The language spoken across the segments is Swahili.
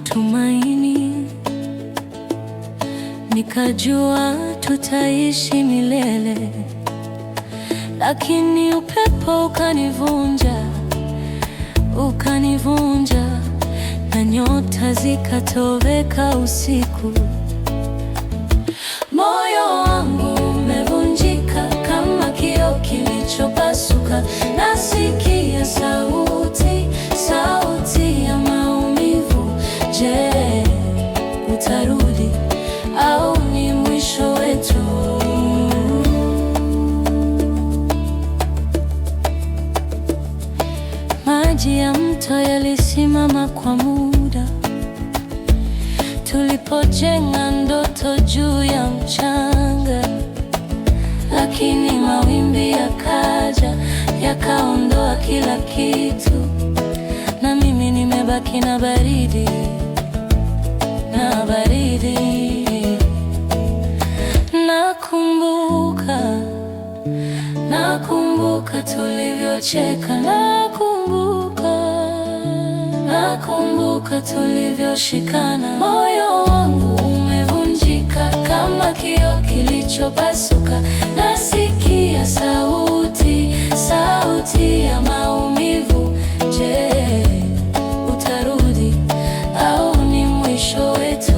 tumaini, nikajua tutaishi milele, lakini upepo ukanivunja, na nyota zikatoweka usiku. Moyo wangu umevunjika kama kioo kilichopasuka. Nasikia sauti ya maumivu. Je, utarudi au ni mwisho wetu? Maji ya mto yalisimama kwa muda, tulipojenga ndoto juu ya mchanga, lakini mawimbi yakaja yakaondoa kila kitu, na mimi nimebaki na baridi. Nakumbuka tulivyocheka, nakumbuka tulivyoshikana. Moyo wangu umevunjika kama kioo kilichopasuka. Nasikia sauti ya maumivu. Je, utarudi au ni mwisho wetu?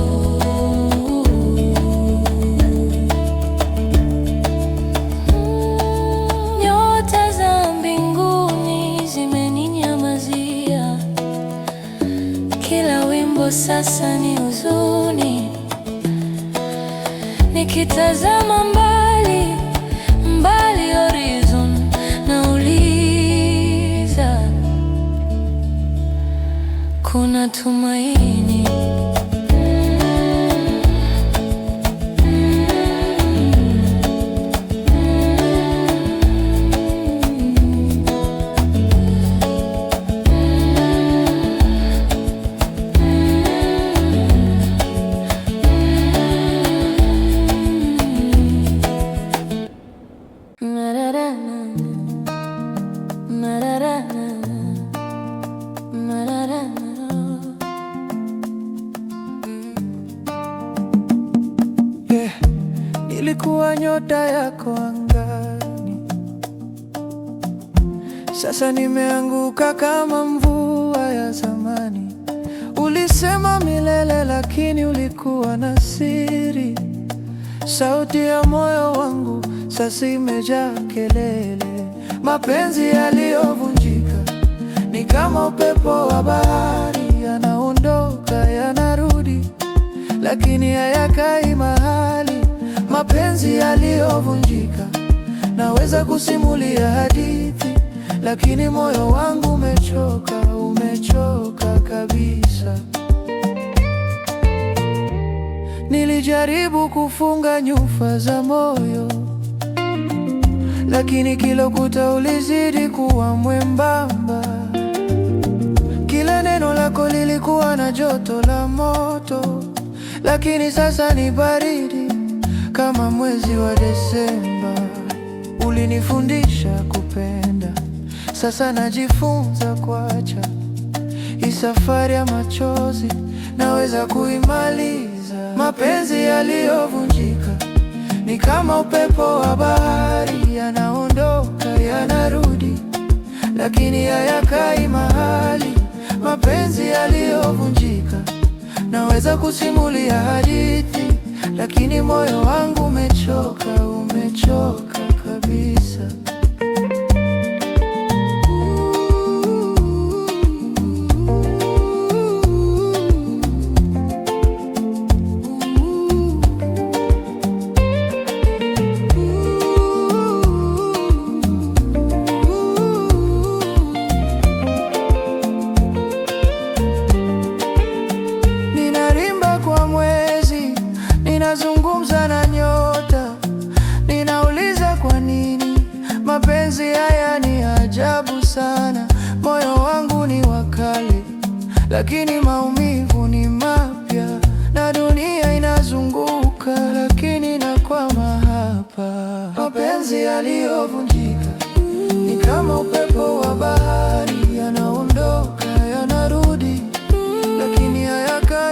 Nyota za mbinguni zimeninyamazia, kila wimbo sasa ni huzuni. Nikitazama mbali horizon, nauliza kuna tumaini? Nilikuwa nyota yako angani, sasa nimeanguka kama mvua ya zamani. Ulisema milele, lakini ulikuwa na siri. Sauti ya moyo wangu sasa imejaa kelele. Mapenzi yaliyovunjika ni kama upepo wa bahari, yanaondoka yanarudi, lakini hayakai mahali. Mapenzi yaliyovunjika naweza kusimulia hadithi, lakini moyo wangu umechoka kabisa. Nilijaribu kufunga nyufa za moyo, lakini kila ukuta ulizidi kuwa mwembamba. Kila neno lako lilikuwa na joto la moto, lakini sasa ni baridi kama mwezi wa Desemba. Ulinifundisha kupenda, sasa najifunza kuacha. Hii safari ya machozi naweza kuimaliza. Mapenzi yaliyovunjika ni kama upepo wa bahari, yanaondoka yanarudi, lakini hayakai mahali. Mapenzi yaliyovunjika naweza kusimulia hadithi, lakini moyo wangu umechoka kabisa. Ninarimba kwa mwezi, ninazungumza na nyota, ninauliza kwa nini mapenzi haya ni ajabu sana. Moyo wangu ni wa kale, lakini maumivu ni mapya, na dunia inazunguka, lakini nakwama hapa. Mapenzi yaliyovunjika ni kama upepo wa bahari, yanaondoka yanarudi, lakini hayakai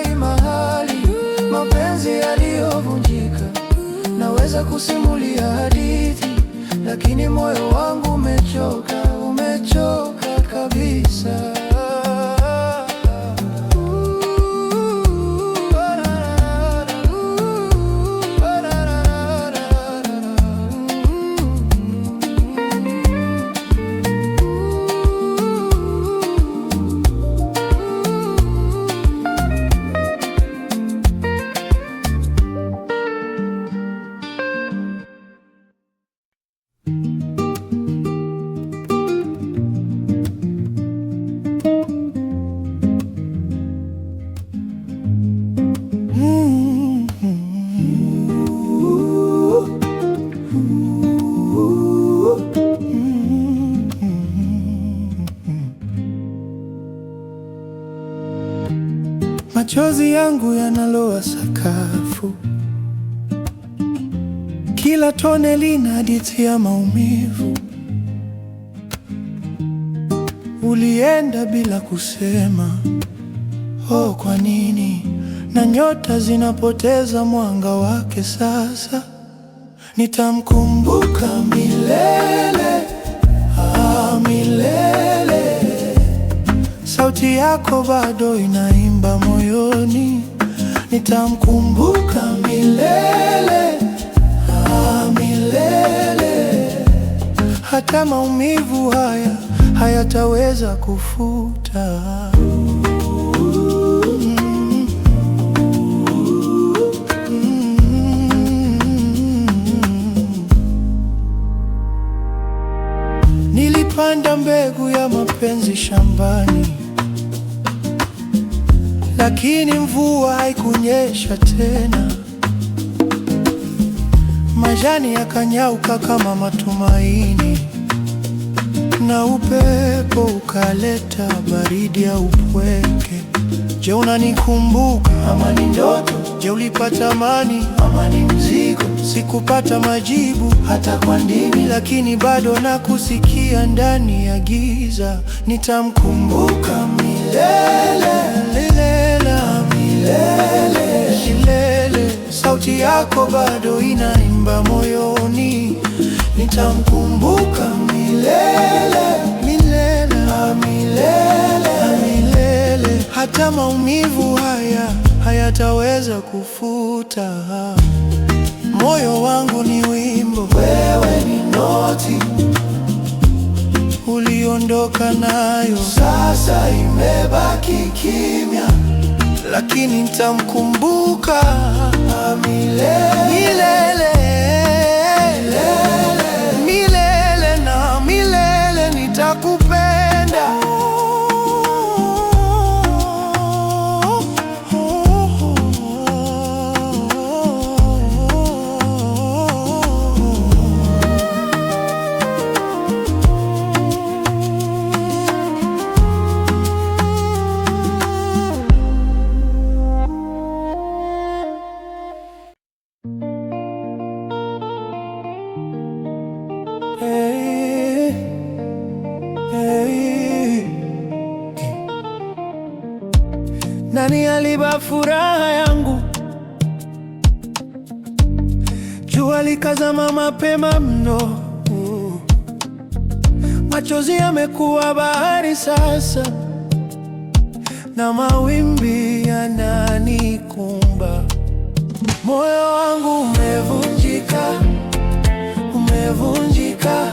mapenzi yaliyovunjika. Naweza kusimulia hadithi, lakini moyo wangu umechoka, umechoka kabisa. Machozi yangu yanaloa sakafu, kila tone lina hadithi ya maumivu. Ulienda bila kusema, oh kwa nini? Na nyota zinapoteza mwanga wake sasa. Nitamkumbuka milele, milele. Sauti yako bado inaimba moyoni. Nitamkumbuka milele, milele. Hata maumivu haya hayataweza kufuta. Nilipanda mbegu ya mapenzi shambani, lakini mvua haikunyesha tena. Majani yakanyauka kama matumaini, na upepo ukaleta baridi ya upweke. Je, unanikumbuka ama ni ndoto? Je, ulipata amani ama ni mzigo? Sikupata majibu hata kwa ndimi, lakini bado nakusikia ndani ya giza. Nitamkumbuka milele, milele, milele, milele. Sauti yako bado inaimba moyoni. Nitamkumbuka milele, milele, milele, milele. Hata maumivu haya hayataweza kufuta. Moyo wangu ni wimbo, wewe ni noti. Uliondoka nayo, sasa imebaki kimya, lakini nitamkumbuka milele, milele, milele, milele na milele. Nitakupenda. Hey, hey. Nani aliba furaha yangu? Jua likazama mapema mno. Machozi yamekuwa bahari sasa, na mawimbi yananikumba. Moyo wangu umevunjika, umevunjika,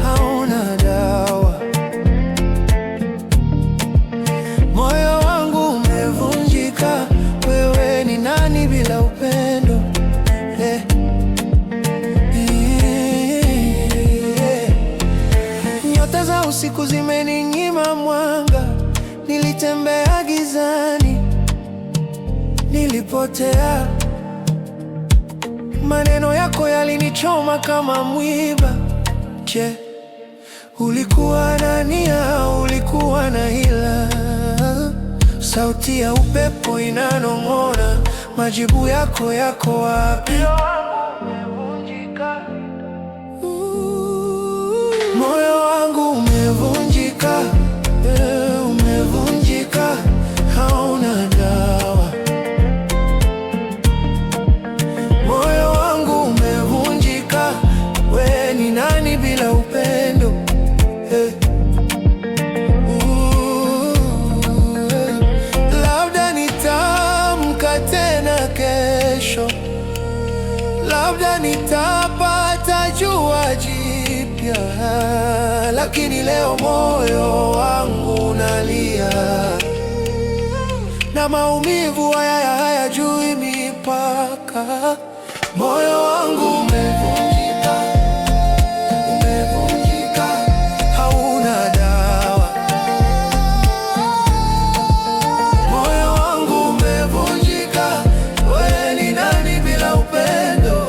hauna dawa. Moyo wangu umevunjika, wewe ni nani bila upendo? Nyota za usiku zimeninyima mwanga. Nilitembea gizani, nilipotea. Maneno yako yalinichoma kama mwiba. Je, ulikuwa na nia? Ulikuwa na hila? Sauti ya upepo inanong'ona, majibu yako yako wapi? Moyo wangu umevunjika, umevunjika, hauna dawa. kesho. Labda nitapata jua jipya, lakini leo moyo wangu unalia, na maumivu haya hayajui mipaka. Moyo wangu umevunjika, umevunjika, hauna dawa. Moyo wangu umevunjika, wewe ni nani bila upendo?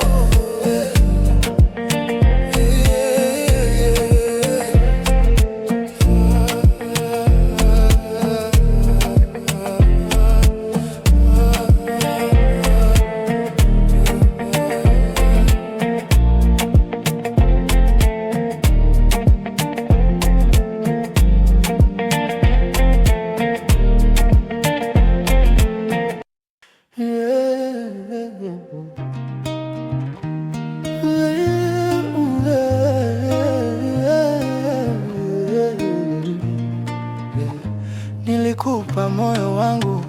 Nilikupa moyo wangu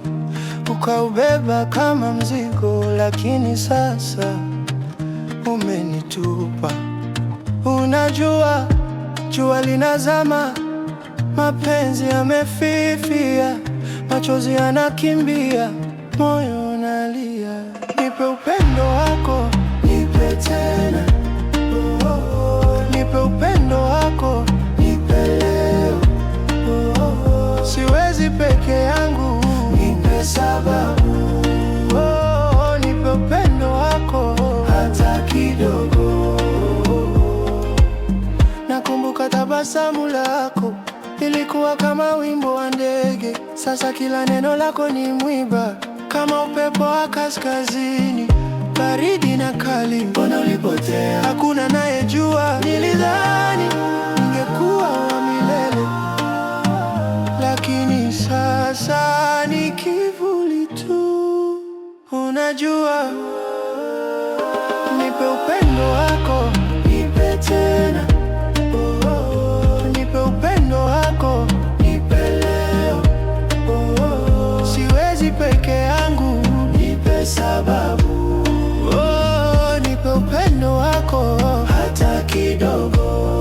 ukaubeba kama mzigo, lakini sasa umenitupa. Unajua jua linazama, mapenzi yamefifia, machozi yanakimbia, moyo unalia. Nipe upendo wako, nipe tena. Oh, oh, oh. Nipe upendo wako, nipe leo. Oh, oh, oh. Siwezi peke yangu, nipe sababu. Oh, oh, oh. Nipe upendo wako hata kidogo. Nakumbuka tabasamu lako, ilikuwa kama wimbo wa ndege. Sasa kila neno lako ni mwiba, kama upepo wa kaskazini, baridi na kali. Mbona ulipotea? Hakuna anayejua. Nilidhani ningekuwa wa milele, lakini sasa ni kivuli tu. Unajua, nipe upendo wako, nipe tena. Oh, oh, oh. Nipe upendo wako, nipe leo. Oh, oh, oh. Siwezi peke yangu, nipe sababu. Oh, oh, nipe upendo wako hata kidogo.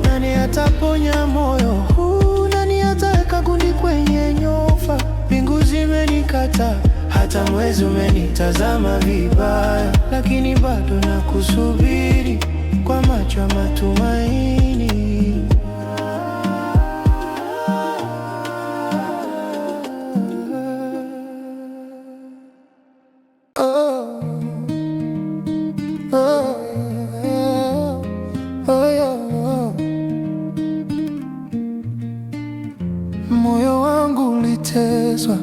Nani ataponya moyo huu? Nani ataweka gundi kwenye nyofa? Mbingu zimenikata, hata mwezi umenitazama vibaya, lakini bado nakusubiri kwa macho ya matumaini. Oh, oh, oh, oh. Moyo wangu uliteswa,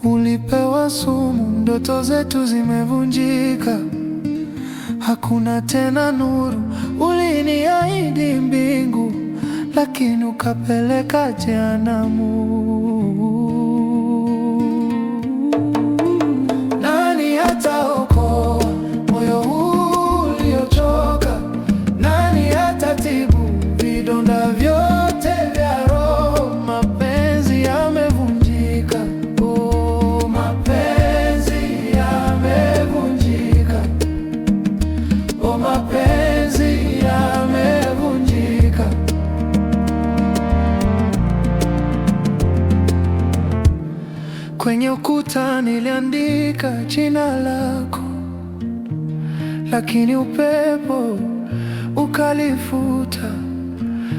ulipewa sumu, ndoto zetu zimevunjika, hakuna tena nuru. Uliniahidi mbingu, lakini ukapeleka jehanamu. Nani ataokoa moyo huu uliochoka? Nani atatibu vidonda vyote vya roho? Mapenzi yamevunjika, oh, mapenzi yamevunjika, oh, mapenzi yamevunjika. Kwenye ukuta niliandika jina lako, lakini upepo ukalifuta.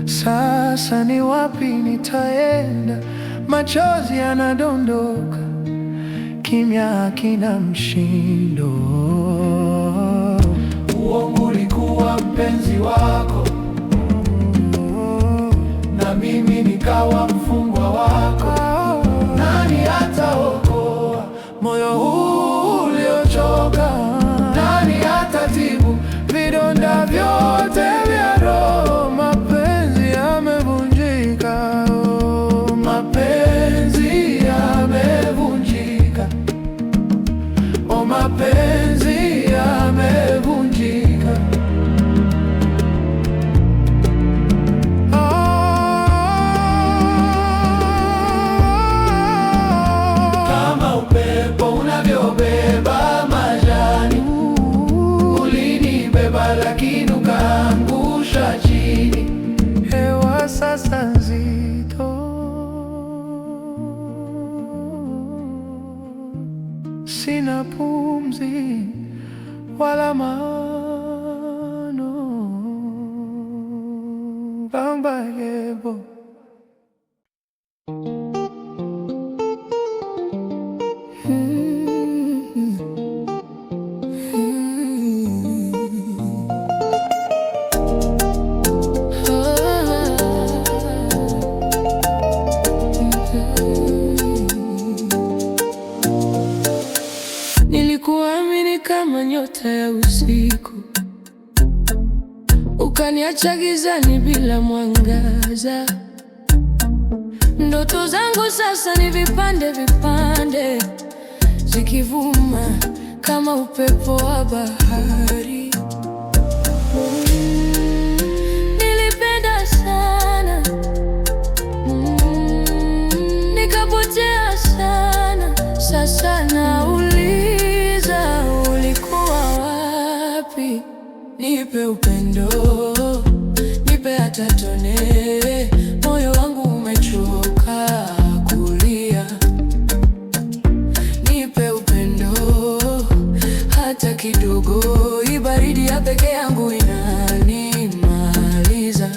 Sasa ni wapi nitaenda? Machozi yanadondoka, kimya hakina mshindo. Uongo ulikuwa mpenzi wako, na mimi nikawa mfungwa wako. Nani ataokoa moyo huu uliochoka? Nani atatibu vidonda vyote vya roho? Mapenzi yamevunjika, oh, mapenzi yamevunjika, oh, mapenzi yamevunjika. Kama upepo unavyobeba sina pumzi wala maano. Bamba yebo. Nilikuamini kama nyota ya usiku, ukaniacha gizani bila mwangaza. Ndoto zangu sasa ni vipande vipande, zikivuma kama upepo wa bahari. Nilipenda sana, nikapotea sana. Sasa nauliza, ulikuwa wapi? Nipe upendo, nipe hata tone. Moyo wangu umechoka kulia. Nipe upendo hata kidogo. Hii baridi ya peke yangu inanimaliza.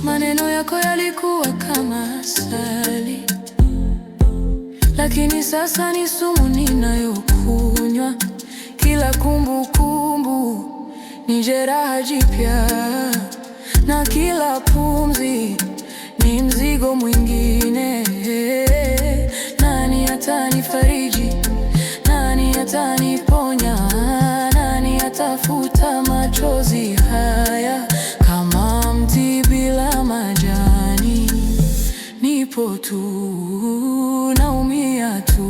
Maneno yako yalikuwa kama asali, lakini sasa ni sumu ninayokunywa. Kila kumbukumbu ni jeraha jipya, na kila pumzi ni mzigo mwingine. Nani atanifariji? Nani ataniponya? Nani atafuta machozi haya? Kama mti bila majani, nipo tu, naumia tu.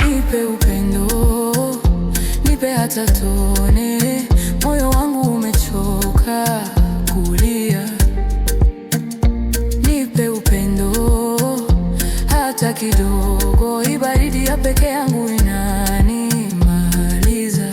Nipe upendo, nipe hata tone. Moyo wangu umechoka kulia. Nipe upendo hata kidogo. Hii baridi ya peke yangu inanimaliza.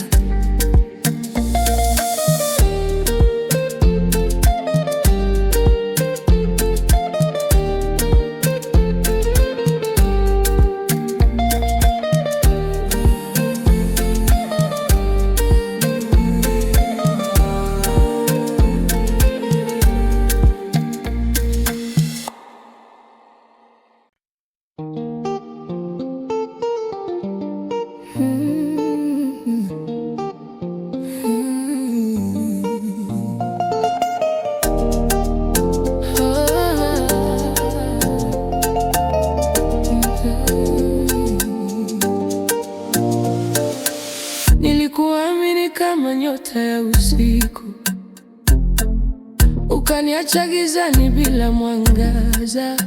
Nilikuamini kama nyota ya usiku, ukaniacha gizani bila mwangaza.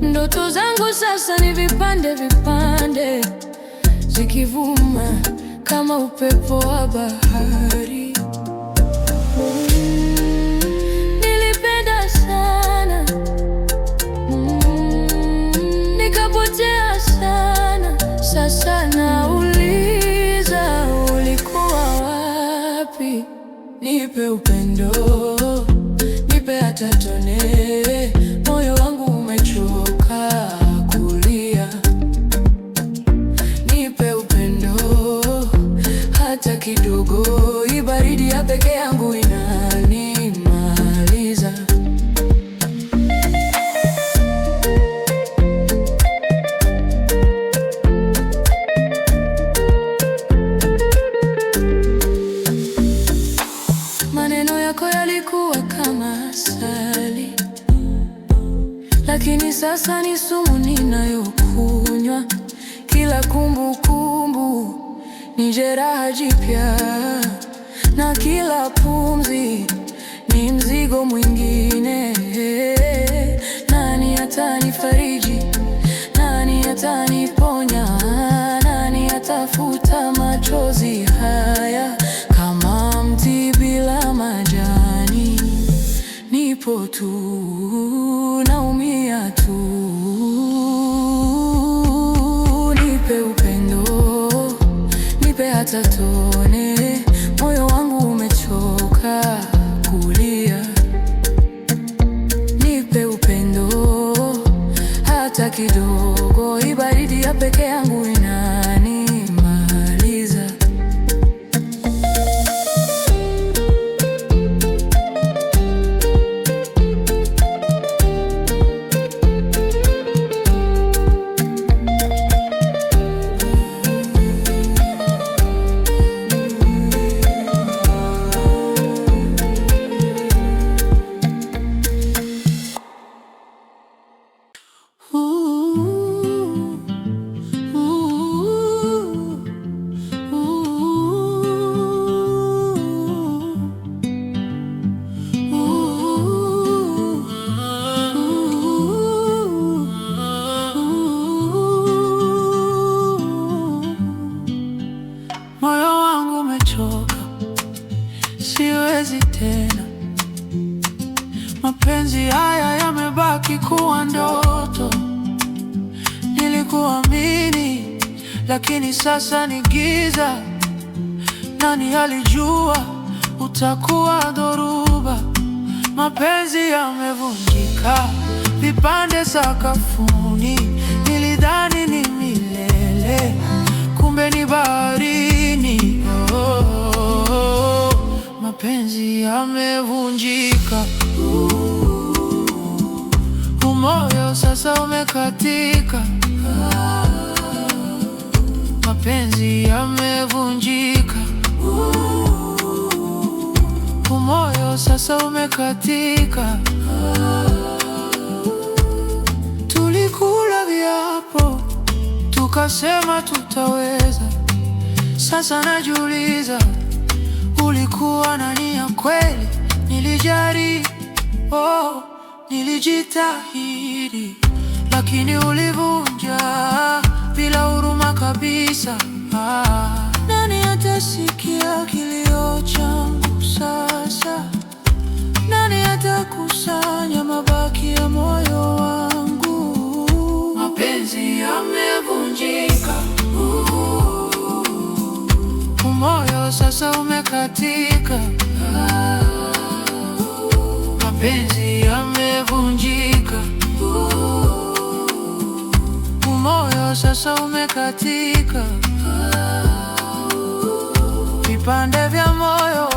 Ndoto zangu sasa ni vipande vipande, zikivuma kama upepo wa bahari. Nilipenda sana, nikapotea sana. Sasa nauliza, ulikuwa wapi? Nipe upendo, nipe hata tone. Moyo wangu umechoka kulia. Nipe upendo hata kidogo. Hii baridi ya peke yangu inanimaliza. Maneno yako yalikuwa kama asali, lakini sasa ni sumu ninayokunywa. Kila kumbukumbu ni jeraha jipya, na kila pumzi ni mzigo mwingine. Nani atanifariji? Nani ataniponya? Nani atafuta machozi haya? Kama mti bila majani, nipo tu, naumia tu. Nipe upendo, hata tone. Moyo wangu umechoka kulia, nipe upendo hata kidogo. Hii baridi ya peke yangu inanimaliza. Moyo wangu umechoka, siwezi tena. Mapenzi haya yamebaki kuwa ndoto. Nilikuamini, lakini sasa ni giza. Nani alijua utakuwa dhoruba? Mapenzi yamevunjika vipande sakafuni. Nilidhani ni milele, kumbe ni baharini. Mapenzi yamevunjika, moyo sasa umekatika. Mapenzi yamevunjika, moyo sasa umekatika. Tulikula viapo, tukasema tutaweza. Sasa najiuliza, ulikuwa na nia kweli? Nilijitahidi, lakini ulivunja bila huruma kabisa. Nani atasikia kilio changu sasa? Nani atakusanya mabaki ya moyo wangu? Mapenzi yamevunjika, moyo sasa umekatika. Mapenzi yamevunjika, moyo sasa umekatika. Vipande vya moyo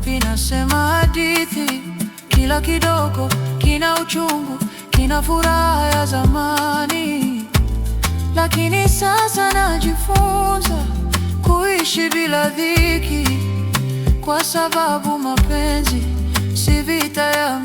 vinasema hadithi. Kila kidogo kina uchungu, kina furaha ya zamani. Lakini sasa najifunza kuishi bila dhiki, kwa sababu mapenzi si vita ya